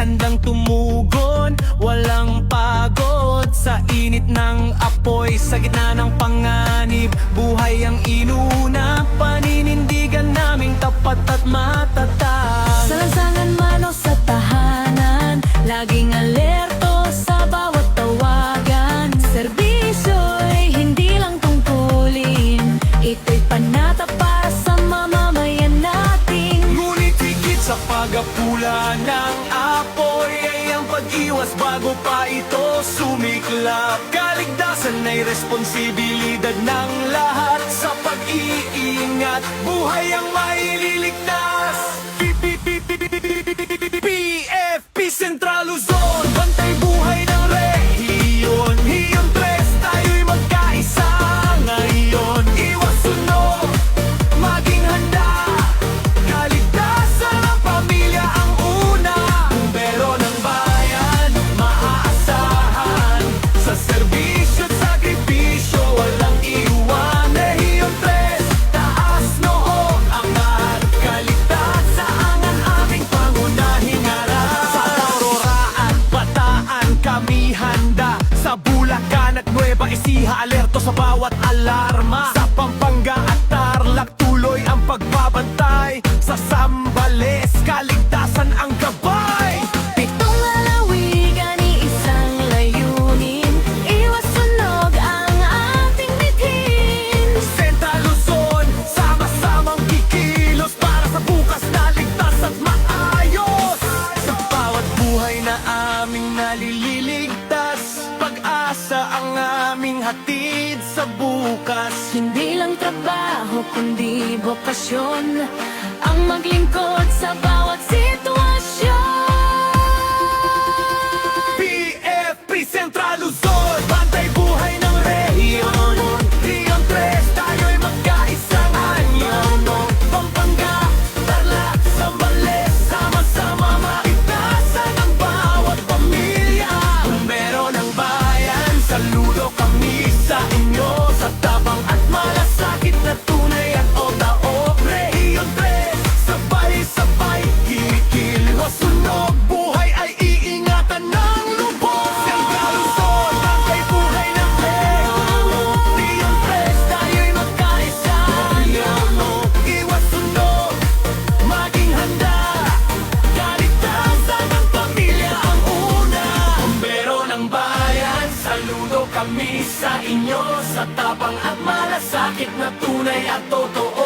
handang tumugon, walang pagod sa init ng apoy. Sa gitna ng panganib, buhay ang inuna. Paninindigan naming tapat at matatag. Sa lansangan man o sa tahanan, laging alerto sa bawat tawagan. Serbisyo'y hindi lang tungkulin, ito'y panata para sa mamamayan natin. Ngunit higit sa pagapula ng apoy ay ang pag-iwas bago pa ito sumiklap. Kaligtasan ay responsibilidad ng lahat. Sa pag-iingat, buhay ang maililigtas. PFP Central Luzon, bantay buhay ng rehiyon. Hiyon 3, tayo'y magkaisa ngayon. Iwas sunog, maging handa. Kaligtasan ng pamilya ang una. Bumbero ng bayan, maaasahan. Sa serbisyo at sakripisyo, walang iwan. Rehiyon 3, taas noo, angat. Kaligtasan ang aming pangunahing harap. Sa Aurora at Bataan kami handa. Sa Bulacan at Nueva Ecija, alerto sa bawat alarma. Sa Pampanga at Tarlac, tuloy ang pagbabantay. Sa Zambales, kaligtasan ang gabay. Pitong lalawigan, iisang layunin, iwas sunog ang ating mithin. Central Luzon, sama-samang kikilos para sa bukas na ligtas at maayos. Sa bawat buhay na aming nalililigtas, pag-asa ang aming hatid sa bukas. Hindi lang trabaho kundi bokasyon ang maglingkod sa bawat sitwasyon. PFP Central Luzon, bantay buhay ng rehiyon. Rion 3, tayo'y magkaisang anyo. Pampanga, Tarlac, Zambales, sama-sama maligtasan ang bawat pamilya. Bumbero ng bayan, saludo kami sa inyo. Sa tapang at malasakit na tunay at o-taok. Rehiyon 3, sabay-sabay, kikilos sunog. Buhay ay iingatan ng lubos. Central Luzon, bantay buhay ng rehiyon. Rion 3, tayo'y magkaisa. Iwas sunog, maging handa. Kaligtasan ng pamilya ang una. Bumbero ng bayan, saludo kami sa inyo. Sa tapang at malasakit na tunay at totoo.